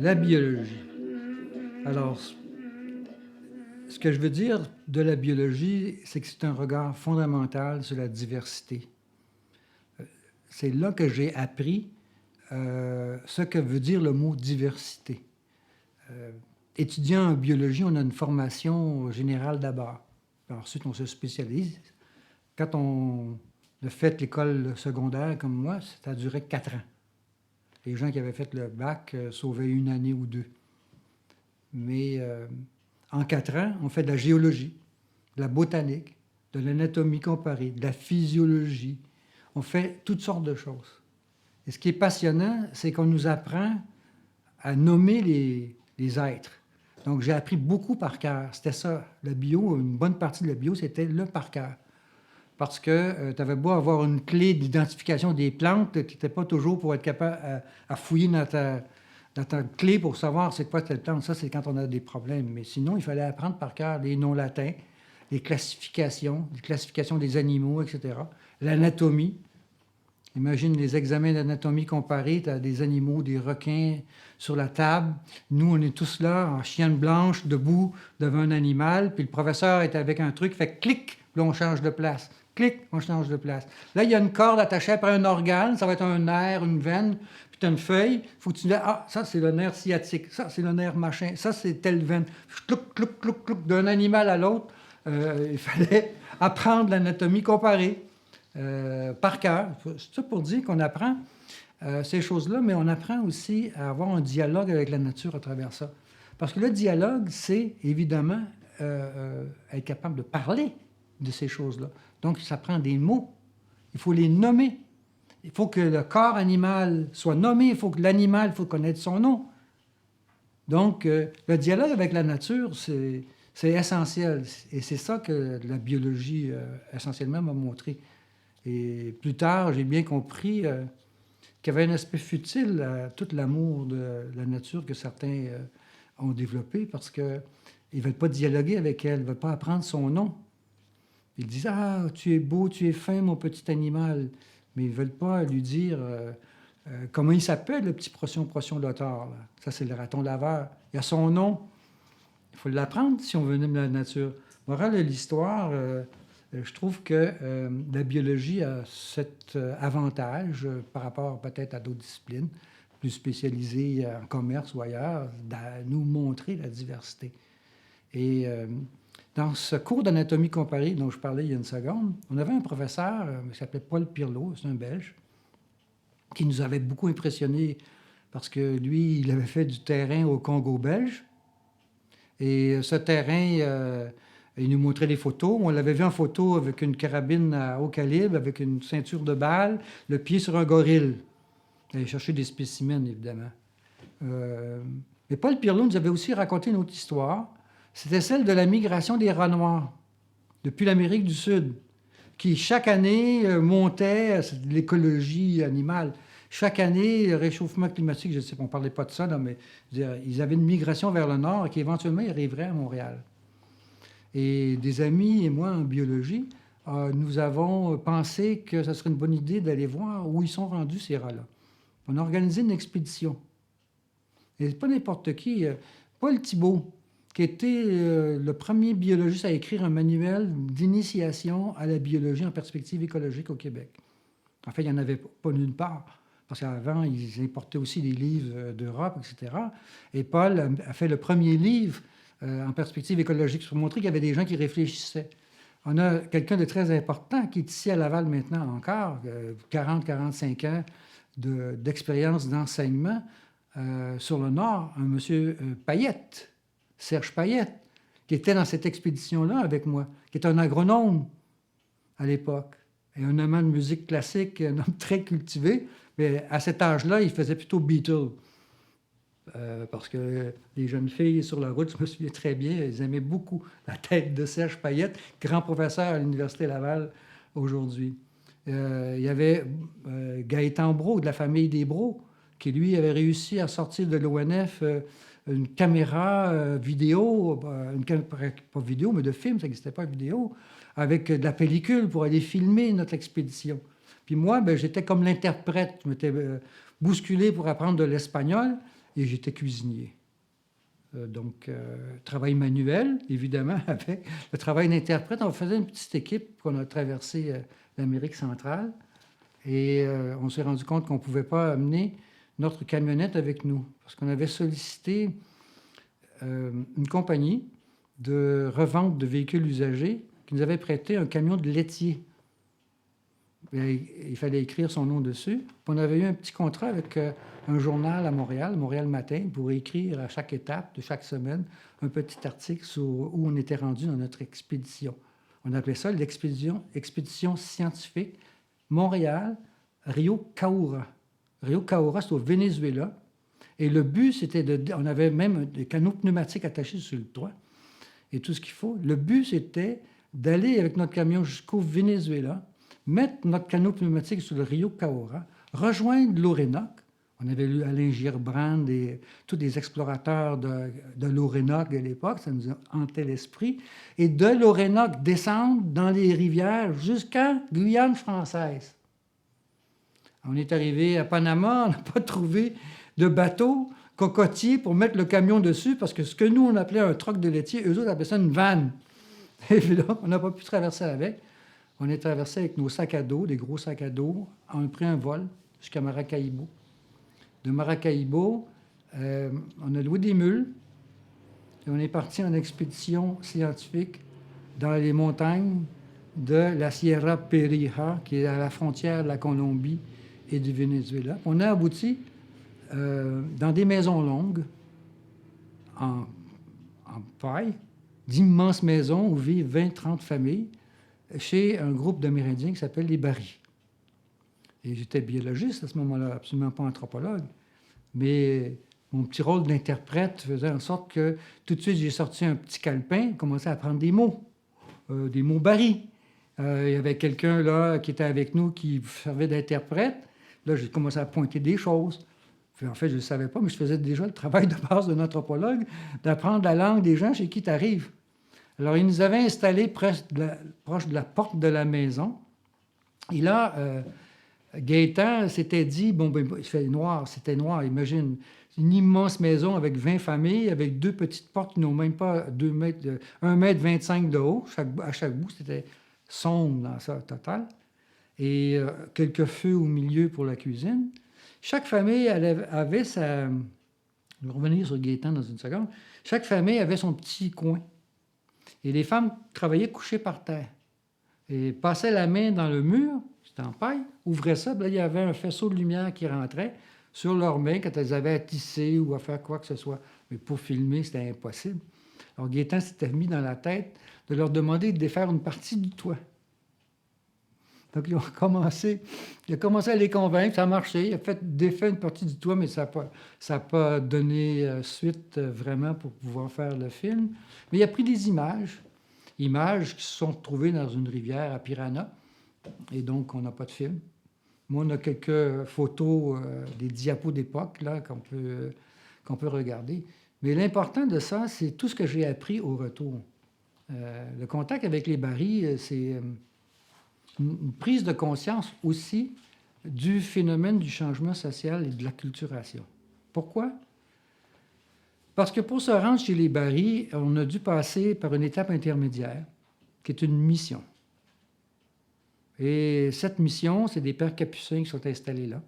La biologie. Alors, ce que je veux dire de la biologie, c'est que c'est un regard fondamental sur la diversité. C'est là que j'ai appris ce que veut dire le mot diversité. Étudiant en biologie, on a une formation générale d'abord. Ensuite, on se spécialise. Quand on a fait l'école secondaire comme moi, ça a duré 4 ans. Les gens qui avaient fait le bac sauvaient 1 année ou 2. Mais en 4 ans, on fait de la géologie, de la botanique, de l'anatomie comparée, de la physiologie. On fait toutes sortes de choses. Et ce qui est passionnant, c'est qu'on nous apprend à nommer les êtres. Donc, j'ai appris beaucoup par cœur. C'était ça, la bio, une bonne partie de la bio, c'était le par cœur. Parce que tu avais beau avoir une clé d'identification des plantes, tu n'étais pas toujours pour être capable à fouiller dans ta clé pour savoir c'est quoi telle plante. Ça, c'est quand on a des problèmes. Mais sinon, il fallait apprendre par cœur les noms latins, les classifications des animaux, etc. L'anatomie. Imagine les examens d'anatomie comparée, tu as des animaux, des requins sur la table. Nous, on est tous là, en chienne blanche, debout devant un animal, puis le professeur est avec un truc, fait clic, puis on change de place. Clic, on change de place. Là, il y a une corde attachée après un organe, ça va être un nerf, une veine, puis tu as une feuille, il faut que tu dises, ah, ça c'est le nerf sciatique, ça c'est le nerf machin, ça c'est telle veine. Clouc, clouc, clouc, clouc, d'un animal à l'autre, il fallait apprendre l'anatomie comparée. Par cœur. C'est ça pour dire qu'on apprend ces choses-là, mais on apprend aussi à avoir un dialogue avec la nature à travers ça. Parce que le dialogue, c'est évidemment être capable de parler de ces choses-là. Donc, ça prend des mots. Il faut les nommer. Il faut que le corps animal soit nommé. Il faut que l'animal, il faut connaître son nom. Donc, le dialogue avec la nature, c'est essentiel. Et c'est ça que la biologie, essentiellement, m'a montré. Et plus tard, j'ai bien compris qu'il y avait un aspect futile à tout l'amour de la nature que certains ont développé parce qu'ils ne veulent pas dialoguer avec elle, ils ne veulent pas apprendre son nom. Ils disent « Ah, tu es beau, tu es fin, mon petit animal ». Mais ils ne veulent pas lui dire comment il s'appelle, le petit poisson-lotor. Ça, c'est le raton laveur. Il a son nom. Il faut l'apprendre si on veut aimer la nature. Morale de l'histoire... je trouve que la biologie a cet avantage par rapport peut-être à d'autres disciplines plus spécialisées en commerce ou ailleurs, de nous montrer la diversité. Et dans ce cours d'anatomie comparée dont je parlais il y a une seconde, on avait un professeur qui s'appelait Paul Pirlot, c'est un Belge, qui nous avait beaucoup impressionnés parce que lui, il avait fait du terrain au Congo belge. Et ce terrain... il nous montrait des photos. On l'avait vu en photo avec une carabine à haut calibre, avec une ceinture de balles, le pied sur un gorille. Il allait chercher des spécimens, évidemment. Mais Paul Pirlot nous avait aussi raconté une autre histoire. C'était celle de la migration des rats noirs depuis l'Amérique du Sud, qui chaque année montait, c'est de l'écologie animale. Chaque année, le réchauffement climatique, je ne sais pas, on ne parlait pas de ça, là, mais ils avaient une migration vers le nord et qu'éventuellement, ils arriveraient à Montréal. Et des amis et moi en biologie, nous avons pensé que ce serait une bonne idée d'aller voir où ils sont rendus, ces rats-là. On a organisé une expédition. Et pas n'importe qui. Paul Thibault, qui était le premier biologiste à écrire un manuel d'initiation à la biologie en perspective écologique au Québec. En fait, il n'y en avait pas nulle part. Parce qu'avant, ils importaient aussi des livres d'Europe, etc. Et Paul a fait le premier livre en perspective écologique pour montrer qu'il y avait des gens qui réfléchissaient. On a quelqu'un de très important qui est ici à Laval maintenant encore, 40-45 ans d'expérience d'enseignement sur le Nord, un monsieur Payette, Serge Payette, qui était dans cette expédition-là avec moi, qui est un agronome à l'époque, et un amant de musique classique, un homme très cultivé, mais à cet âge-là, il faisait plutôt Beatles. Parce que les jeunes filles sur la route, je me souviens très bien, elles aimaient beaucoup la tête de Serge Payette, grand professeur à l'Université Laval aujourd'hui. Il y avait Gaëtan Brault, de la famille des Brault, qui lui avait réussi à sortir de l'ONF une caméra vidéo, pas vidéo, mais de film, ça n'existait pas vidéo, avec de la pellicule pour aller filmer notre expédition. Puis moi, j'étais comme l'interprète, je m'étais bousculé pour apprendre de l'espagnol. et j'étais cuisinier. Donc, travail manuel, évidemment, avec le travail d'interprète. On faisait une petite équipe qu'on a traversé l'Amérique centrale et on s'est rendu compte qu'on ne pouvait pas amener notre camionnette avec nous parce qu'on avait sollicité une compagnie de revente de véhicules usagés qui nous avait prêté un camion de laitier. Il fallait écrire son nom dessus. Puis on avait eu un petit contrat avec un journal à Montréal, Montréal Matin, pour écrire à chaque étape de chaque semaine un petit article sur où on était rendu dans notre expédition. On appelait ça l'expédition scientifique Montréal, Rio Caura. Rio Caura, c'est au Venezuela. Et le but, c'était on avait même des canaux pneumatiques attachés sur le toit et tout ce qu'il faut. Le but, c'était d'aller avec notre camion jusqu'au Venezuela, mettre notre canot pneumatique sur le Rio Caura, rejoindre l'Orénoque. On avait lu Alain Girbrand et tous les explorateurs de l'Orénoque de l'époque, ça nous hantait l'esprit. Et de l'Orénoque, descendre dans les rivières jusqu'à Guyane française. On est arrivé à Panama, on n'a pas trouvé de bateau cocotier pour mettre le camion dessus, parce que ce que nous, on appelait un troc de laitier, eux autres appelaient ça une vanne. Et puis là, on n'a pas pu traverser avec. On est traversé avec nos sacs à dos, des gros sacs à dos. On a pris un vol jusqu'à Maracaibo. De Maracaibo, on a loué des mules et on est parti en expédition scientifique dans les montagnes de la Sierra Perijá, qui est à la frontière de la Colombie et du Venezuela. On a abouti dans des maisons longues, en paille, d'immenses maisons où vivent 20-30 familles, chez un groupe d'Amérindiens qui s'appelle les Baris. Et j'étais biologiste à ce moment-là, absolument pas anthropologue. Mais mon petit rôle d'interprète faisait en sorte que tout de suite, j'ai sorti un petit calepin, commencé à apprendre des mots Baris. Il y avait quelqu'un là qui était avec nous qui servait d'interprète. Là, j'ai commencé à pointer des choses. Puis, en fait, je ne le savais pas, mais je faisais déjà le travail de base d'un anthropologue, d'apprendre la langue des gens chez qui tu arrives. Alors, il nous avait installés proche de la porte de la maison. Et là, Gaétan s'était dit, bon, ben, il fait noir, c'était noir, imagine, une immense maison avec 20 familles, avec 2 petites portes qui n'ont même pas 2 mètres, 1 mètre 25 de haut. À chaque bout, c'était sombre dans ça, total. Et quelques feux au milieu pour la cuisine. Chaque famille avait sa... Je vais revenir sur Gaétan dans une seconde. Chaque famille avait son petit coin. Et les femmes travaillaient couchées par terre. Et passaient la main dans le mur, c'était en paille, ouvraient ça, là, il y avait un faisceau de lumière qui rentrait sur leurs mains quand elles avaient à tisser ou à faire quoi que ce soit. Mais pour filmer, c'était impossible. Alors Gaétan s'était mis dans la tête de leur demander de défaire une partie du toit. Donc, il a commencé à les convaincre, ça a marché. Il a défait une partie du toit, mais ça n'a pas donné suite vraiment pour pouvoir faire le film. Mais il a pris des images qui se sont retrouvées dans une rivière à Pirana. Et donc, on n'a pas de film. Moi, on a quelques photos, des diapos d'époque là, qu'on peut regarder. Mais l'important de ça, c'est tout ce que j'ai appris au retour. Le contact avec les Baris, c'est... une prise de conscience aussi du phénomène du changement social et de l'acculturation. Pourquoi? Parce que pour se rendre chez les Baris, on a dû passer par une étape intermédiaire, qui est une mission. Et cette mission, c'est des pères capucins qui sont installés là.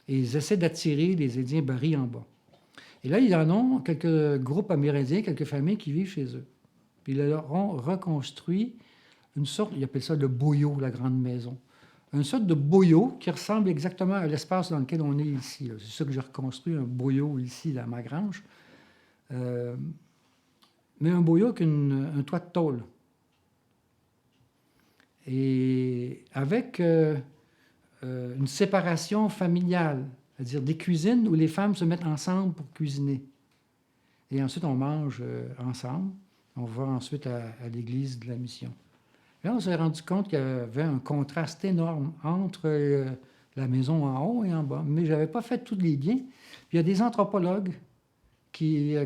Et ils essaient d'attirer les Indiens Baris en bas. Et là, ils en ont quelques groupes amérindiens, quelques familles qui vivent chez eux. Puis ils leur ont reconstruit une sorte, ils appellent ça le boyau, la grande maison. Une sorte de boyau qui ressemble exactement à l'espace dans lequel on est ici. C'est ça que j'ai reconstruit, un boyau ici dans ma grange. Mais un boyau avec un toit de tôle. Et avec une séparation familiale, c'est-à-dire des cuisines où les femmes se mettent ensemble pour cuisiner. Et ensuite, on mange ensemble. On va ensuite à l'église de la mission. Là, on s'est rendu compte qu'il y avait un contraste énorme entre la maison en haut et en bas. Mais je n'avais pas fait tous les liens. Puis il y a des anthropologues,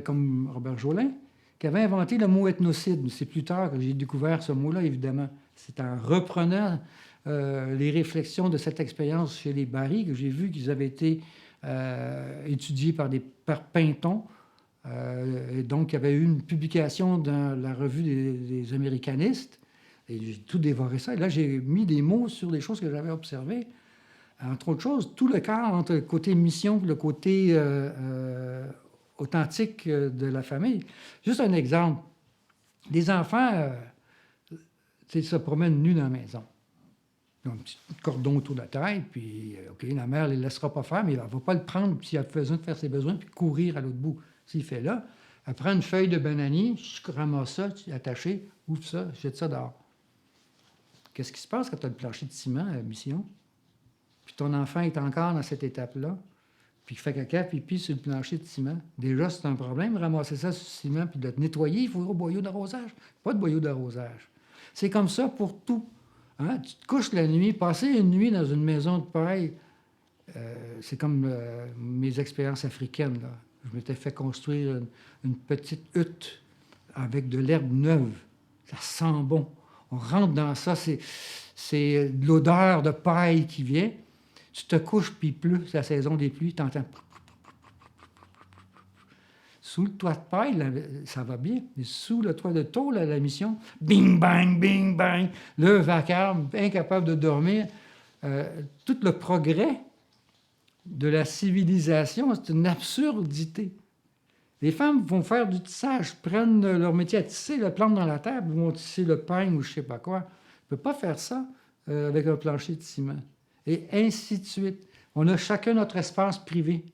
comme Robert Jolin, qui avaient inventé le mot ethnocide. C'est plus tard que j'ai découvert ce mot-là, évidemment. C'est en reprenant les réflexions de cette expérience chez les Baris que j'ai vu qu'ils avaient été étudié par Pinton. Et donc, il y avait eu une publication dans la revue des américanistes. Et j'ai tout dévoré ça. Et là, j'ai mis des mots sur des choses que j'avais observées. Entre autres choses, tout le quart entre le côté mission et le côté authentique de la famille. Juste un exemple. Les enfants se promènent nus dans la maison. Ils ont un petit cordon autour de la tête, puis OK, la mère ne les laissera pas faire, mais elle ne va pas le prendre s'il a besoin de faire ses besoins, puis courir à l'autre bout. S'il fait là, elle prend une feuille de bananier, je ramasse ça, attaché, ouvre ça, jette ça dehors. Qu'est-ce qui se passe quand tu as le plancher de ciment à mission? Puis ton enfant est encore dans cette étape-là, puis il fait caca, pipi sur le plancher de ciment. Déjà, c'est un problème, ramasser ça sur le ciment, puis de le nettoyer, il faut un boyau d'arrosage. Pas de boyau d'arrosage. C'est comme ça pour tout. Hein? Tu te couches la nuit, passer une nuit dans une maison de paille, c'est comme mes expériences africaines, là. Je m'étais fait construire une petite hutte avec de l'herbe neuve. Ça sent bon. On rentre dans ça, c'est de l'odeur de paille qui vient. Tu te couches, puis il pleut, c'est la saison des pluies, tu entends... Sous le toit de paille, là, ça va bien. Mais sous le toit de tôle, à la mission, bing, bang, bing, bang, le vacarme, incapable de dormir. Tout le progrès de la civilisation, c'est une absurdité. Les femmes vont faire du tissage, prennent leur métier à tisser, le plantent dans la terre, vont tisser le pain ou je ne sais pas quoi. On ne peut pas faire ça avec un plancher de ciment. Et ainsi de suite. On a chacun notre espace privé.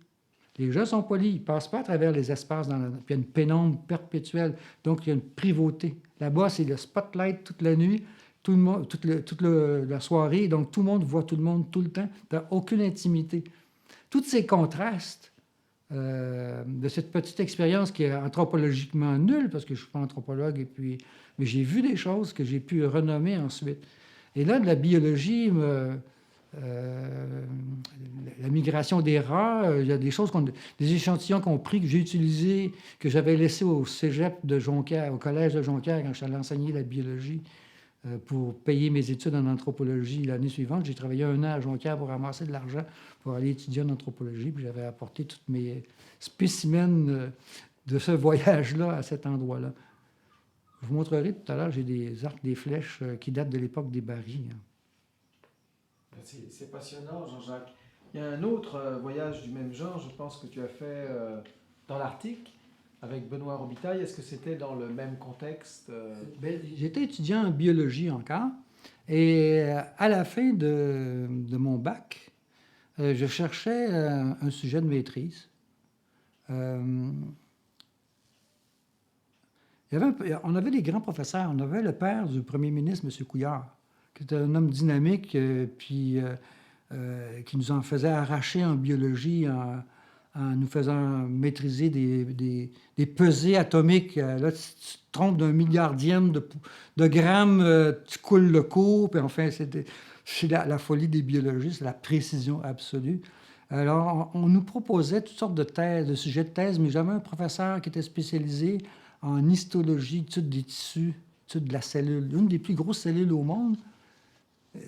Les gens sont polis, ils ne passent pas à travers les espaces. Puis il y a une pénombre perpétuelle, donc il y a une privauté. Là-bas, c'est le spotlight toute la nuit, tout le monde, toute la soirée, donc tout le monde voit tout le monde tout le temps. Tu n'as aucune intimité. Tous ces contrastes de cette petite expérience qui est anthropologiquement nulle, parce que je ne suis pas anthropologue, mais j'ai vu des choses que j'ai pu renommer ensuite. Et là, de la biologie, la migration des rats, il y a des choses, des échantillons qu'on pris, que j'ai utilisés, que j'avais laissés au cégep de Jonquière, au collège de Jonquière, quand j'allais enseigner la biologie. Pour payer mes études en anthropologie l'année suivante. J'ai travaillé 1 an à Jonquière pour ramasser de l'argent pour aller étudier en anthropologie. Puis j'avais apporté tous mes spécimens de ce voyage-là à cet endroit-là. Je vous montrerai tout à l'heure, j'ai des arcs, des flèches qui datent de l'époque des Barys. C'est passionnant, Jean-Jacques. Il y a un autre voyage du même genre, je pense que tu as fait dans l'Arctique, avec Benoît Robitaille. Est-ce que c'était dans le même contexte? J'étais étudiant en biologie encore. Et à la fin de mon bac, je cherchais un sujet de maîtrise. On avait des grands professeurs. On avait le père du premier ministre, M. Couillard, qui était un homme dynamique, qui nous en faisait arracher en biologie en nous faisant maîtriser des pesées atomiques. Là, tu te trompes d'un milliardième de grammes, tu coules le cours, puis enfin, c'est la folie des biologistes, c'est la précision absolue. Alors, on nous proposait toutes sortes de thèses, de sujets de thèse, mais j'avais un professeur qui était spécialisé en histologie, étude des tissus, étude de la cellule. Une des plus grosses cellules au monde,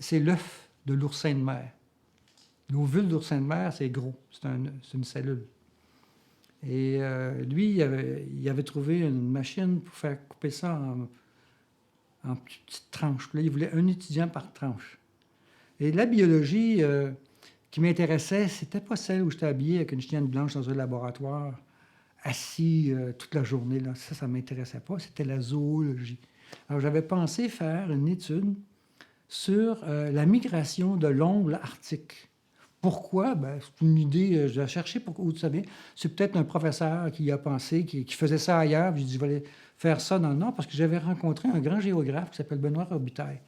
c'est l'œuf de l'oursin de mer. L'ovule d'oursin de mer, c'est gros, c'est une cellule. Et lui, il avait trouvé une machine pour faire couper ça en petites tranches. Là, il voulait un étudiant par tranche. Et la biologie qui m'intéressait, c'était pas celle où j'étais habillé avec une chienne blanche dans un laboratoire, assis toute la journée. Là. Ça ne m'intéressait pas. C'était la zoologie. Alors, j'avais pensé faire une étude sur la migration de l'omble arctique. Pourquoi? Ben, c'est une idée, je l'ai cherché où ça vient. C'est peut-être un professeur qui y a pensé, qui faisait ça ailleurs. Puis j'ai dit, je vais aller faire ça dans le Nord parce que j'avais rencontré un grand géographe qui s'appelle Benoît Robitaille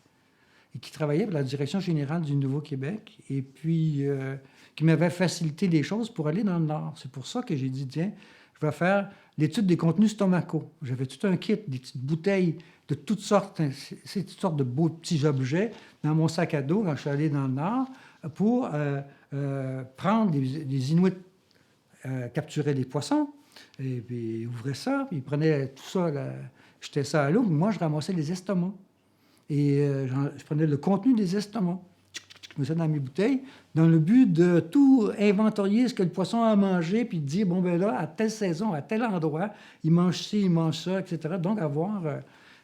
et qui travaillait pour la Direction générale du Nouveau-Québec et puis qui m'avait facilité les choses pour aller dans le Nord. C'est pour ça que j'ai dit, tiens, je vais faire l'étude des contenus stomacaux. J'avais tout un kit, des petites bouteilles de toutes sortes, toutes sortes de beaux petits objets dans mon sac à dos quand je suis allé dans le Nord pour prendre des Inuits capturaient des poissons, et puis ils ouvraient ça, puis ils prenaient tout ça, jetaient ça à l'eau, moi je ramassais les estomacs. Et je prenais le contenu des estomacs. je mets ça dans mes bouteilles, dans le but de tout inventorier ce que le poisson a mangé, puis de dire, bon, ben là, à telle saison, à tel endroit, il mange ci, il mange ça, etc. Donc, avoir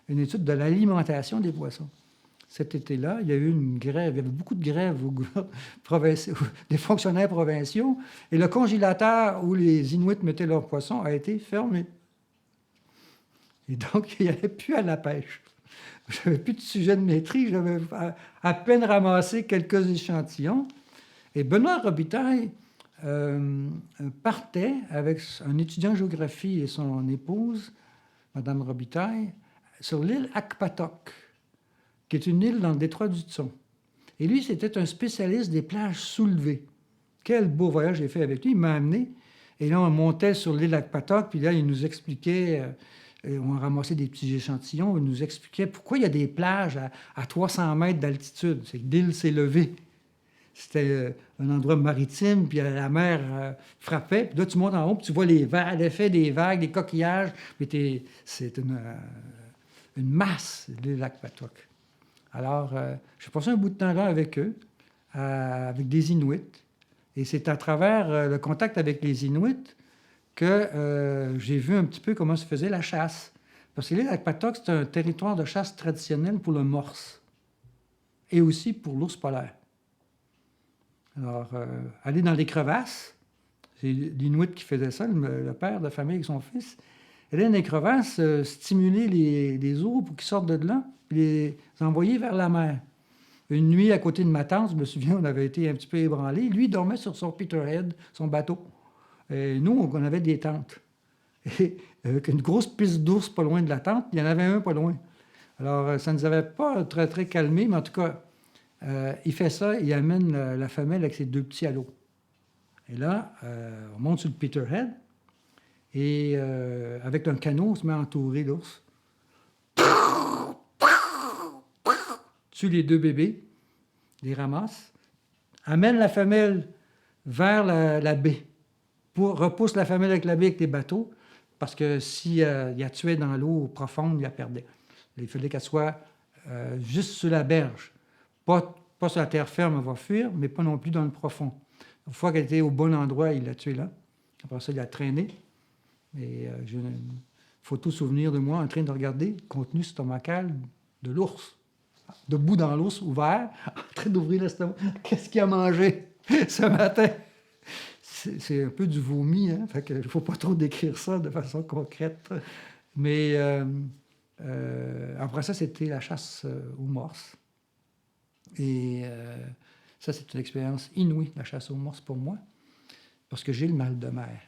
une étude de l'alimentation des poissons. Cet été-là, il y a eu une grève, il y avait beaucoup de grèves des fonctionnaires provinciaux, et le congélateur où les Inuits mettaient leurs poissons a été fermé. Et donc, il n'y avait plus à la pêche. Je n'avais plus de sujet de maîtrise, j'avais à peine ramassé quelques échantillons. Et Benoît Robitaille partait avec un étudiant en géographie et son épouse, Madame Robitaille, sur l'île Akpatok, qui est une île dans le détroit du Tson. Et lui, c'était un spécialiste des plages soulevées. Quel beau voyage j'ai fait avec lui. Il m'a amené. Et là, on montait sur l'île Akpatok, puis là, il nous expliquait... on ramassait des petits échantillons. Il nous expliquait pourquoi il y a des plages à 300 mètres d'altitude. C'est que l'île s'est levée. C'était un endroit maritime, puis la mer frappait. Puis là, tu montes en haut, puis tu vois l'effet des vagues, des coquillages. C'est une masse, l'île Akpatok. Alors, j'ai passé un bout de temps là avec eux, avec des Inuits. Et c'est à travers le contact avec les Inuits que j'ai vu un petit peu comment se faisait la chasse. Parce que l'île Akpatok, c'est un territoire de chasse traditionnel pour le morse et aussi pour l'ours polaire. Alors, aller dans les crevasses, c'est l'Inuit qui faisait ça, le père de famille avec son fils. Aller dans les crevasses, stimuler les ours pour qu'ils sortent de là, puis les envoyer vers la mer. Une nuit, à côté de ma tante, je me souviens, on avait été un petit peu ébranlés. Lui, il dormait sur son Peterhead, son bateau. Et nous, on avait des tentes. Et avec une grosse piste d'ours pas loin de la tente, il y en avait un pas loin. Alors, ça ne nous avait pas très, très calmés, mais en tout cas, il fait ça, il amène la femelle avec ses deux petits à l'eau. Et là, on monte sur le Peterhead, et avec un canot, on se met à entourer l'ours. Tue les deux bébés, les ramasse, amène la femelle vers la baie, repousse la femelle avec la baie avec les bateaux, parce que s'il la tuait dans l'eau profonde, il la perdait. Il fallait qu'elle soit juste sur la berge. Pas sur la terre ferme, elle va fuir, mais pas non plus dans le profond. Une fois qu'elle était au bon endroit, il l'a tuée là. Après ça, il l'a traînée. Et j'ai une photo souvenir de moi en train de regarder le contenu stomacal de l'ours. Debout dans l'ours, ouvert, en train d'ouvrir l'estomac. Qu'est-ce qu'il a mangé ce matin? C'est un peu du vomi, hein? Fait que il ne faut pas trop décrire ça de façon concrète. Mais après ça, c'était la chasse aux morses. Et ça, c'est une expérience inouïe, la chasse aux morses pour moi, parce que j'ai le mal de mer.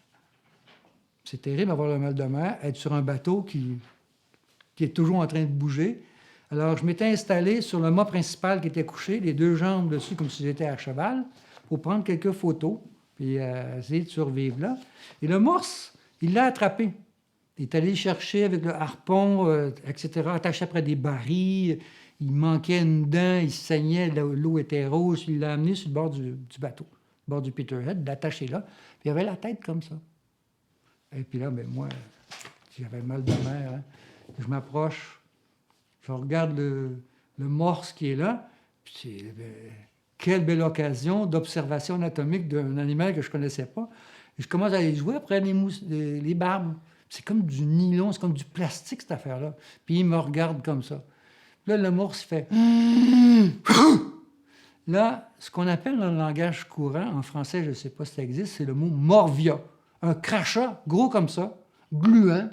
C'est terrible d'avoir le mal de mer, être sur un bateau qui est toujours en train de bouger. Alors, je m'étais installé sur le mât principal qui était couché, les deux jambes dessus comme si j'étais à cheval, pour prendre quelques photos, puis essayer de survivre là. Et le morse, il l'a attrapé. Il est allé chercher avec le harpon, etc., attaché après des barils. Il manquait une dent, il saignait, l'eau était rouge. Il l'a amené sur le bord du bateau, le bord du Peterhead, l'attaché là. Puis il avait la tête comme ça. Et puis là, ben moi, j'avais mal de mer. Hein. Je m'approche, je regarde le morse qui est là. Puis quelle belle occasion d'observation anatomique d'un animal que je ne connaissais pas. Et je commence à aller jouer après les barbes. C'est comme du nylon, c'est comme du plastique, cette affaire-là. Puis il me regarde comme ça. Puis là, le morse fait... Là, ce qu'on appelle dans le langage courant, en français, je ne sais pas si ça existe, c'est le mot morvia. Un crachat gros comme ça, gluant,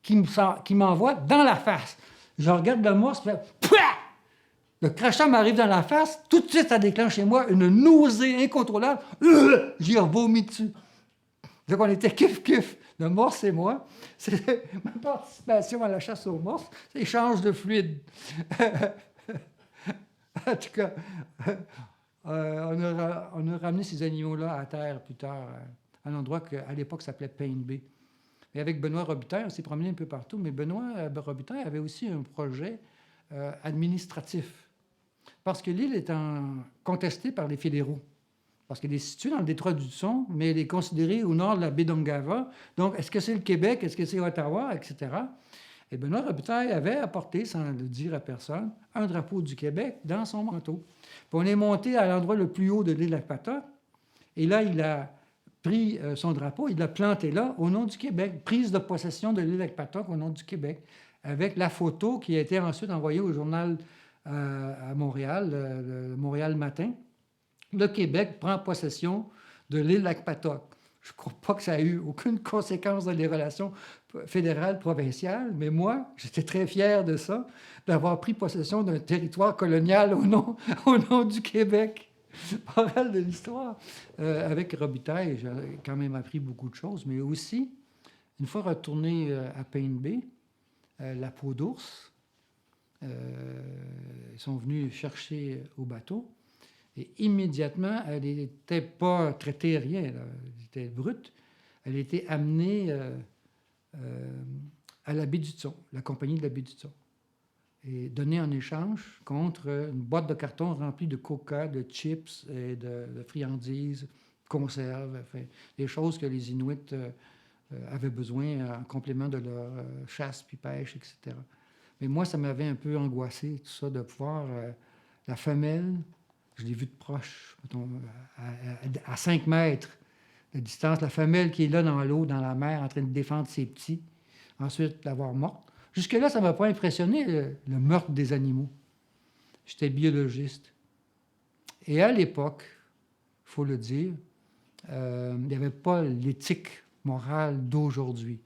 qui m'envoie dans la face. Je regarde le morse, puis le crachat m'arrive dans la face, tout de suite, ça déclenche chez moi une nausée incontrôlable. J'y ai vomi dessus. Donc, on était kiff-kiff. Le morse et moi, c'est ma participation à la chasse aux morses, c'est échange de fluide. En tout cas, on a ramené ces animaux-là à terre plus tard, à un endroit qu'à l'époque s'appelait Pain Bay. Et avec Benoît Robitaille, on s'est promené un peu partout, mais Benoît Robitaille avait aussi un projet administratif. Parce que l'île est contestée par les fédéraux. Parce qu'elle est située dans le détroit du Tson, mais elle est considérée au nord de la baie d'Ongava. Donc, est-ce que c'est le Québec? Est-ce que c'est Ottawa? Etc. Et Benoît Robitaille avait apporté, sans le dire à personne, un drapeau du Québec dans son manteau. Puis on est monté à l'endroit le plus haut de l'île Lacpata, et là, il a pris son drapeau, il l'a planté là, au nom du Québec. Prise de possession de l'île Lacpata au nom du Québec, avec la photo qui a été ensuite envoyée au journal à Montréal, le Montréal Matin. Le Québec prend possession de l'île Lacpata. Je ne crois pas que ça a eu aucune conséquence dans les relations fédérales, provinciales, mais moi, j'étais très fier de ça, d'avoir pris possession d'un territoire colonial au nom du Québec. Morale de l'histoire. Avec Robitaille, j'ai quand même appris beaucoup de choses, mais aussi, une fois retourné à Payne Bay, la peau d'ours, ils sont venus chercher au bateau. Et immédiatement, elle n'était pas traitée rien, là. Elle était brute. Elle était amenée à la baie du Thon, la compagnie de la baie du Thon, et donnée en échange contre une boîte de carton remplie de coca, de chips et de friandises, conserves, enfin, des choses que les Inuits avaient besoin en complément de leur chasse puis pêche, etc. Mais moi, ça m'avait un peu angoissé, tout ça, de voir la femelle. Je l'ai vue de proche, mettons, à 5 mètres de distance. La femelle qui est là dans l'eau, dans la mer, en train de défendre ses petits. Ensuite, l'avoir morte. Jusque-là, ça ne m'a pas impressionné, le meurtre des animaux. J'étais biologiste. Et à l'époque, il faut le dire, il n'y avait pas l'éthique morale d'aujourd'hui.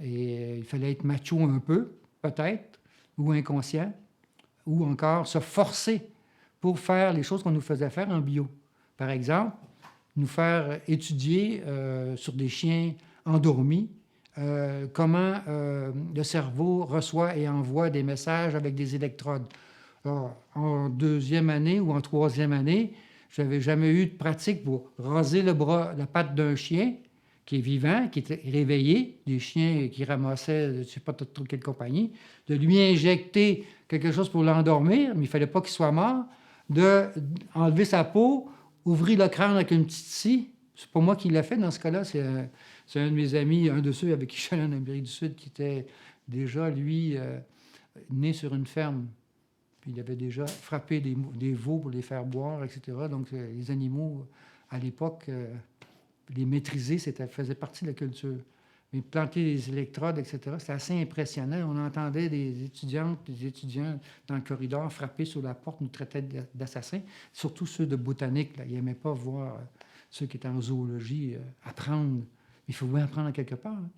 Et il fallait être macho un peu, peut-être, ou inconscient, ou encore se forcer pour faire les choses qu'on nous faisait faire en bio. Par exemple, nous faire étudier sur des chiens endormis comment le cerveau reçoit et envoie des messages avec des électrodes. Alors, en 2e année ou en 3e année, je n'avais jamais eu de pratique pour raser le bras, la patte d'un chien qui est vivant, qui est réveillé, des chiens qui ramassaient, je ne sais pas trop quelle compagnie, de lui injecter quelque chose pour l'endormir, mais il ne fallait pas qu'il soit mort, d'enlever sa peau, ouvrir le crâne avec une petite scie. C'est pas moi qui l'a fait dans ce cas-là, c'est un de mes amis, un de ceux avec qui je suis allé en Amérique du Sud, qui était déjà, lui, né sur une ferme. Puis il avait déjà frappé des veaux pour les faire boire, etc. Donc les animaux, à l'époque, les maîtriser, faisait partie de la culture. Mais planter des électrodes, etc., c'était assez impressionnant. On entendait des étudiantes, des étudiants dans le corridor frapper sur la porte, nous traitaient d'assassins, surtout ceux de botanique. Là. Ils n'aimaient pas voir ceux qui étaient en zoologie apprendre. Il faut bien apprendre quelque part. Hein.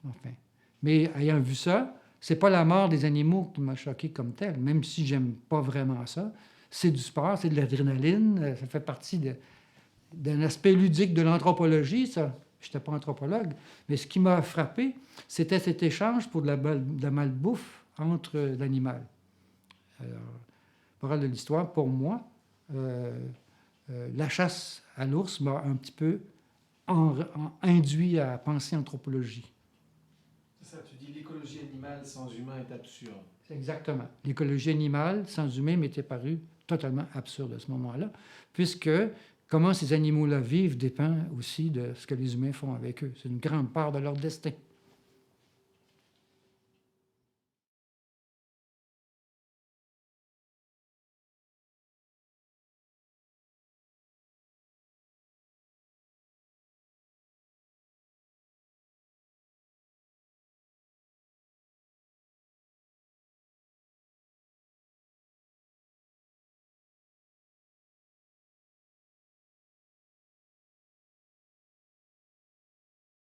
Enfin. Mais ayant vu ça, c'est pas la mort des animaux qui m'a choqué comme tel, même si j'aime pas vraiment ça. C'est du sport, c'est de l'adrénaline, ça fait partie d'un aspect ludique de l'anthropologie, ça. Je n'étais pas anthropologue, mais ce qui m'a frappé, c'était cet échange pour de la malbouffe entre l'animal. Alors, morale de l'histoire, pour moi, la chasse à l'ours m'a un petit peu induit à penser anthropologie. C'est ça, tu dis l'écologie animale sans humain est absurde. Exactement. L'écologie animale sans humain m'était paru totalement absurde à ce moment-là, puisque comment ces animaux-là vivent dépend aussi de ce que les humains font avec eux. C'est une grande part de leur destin.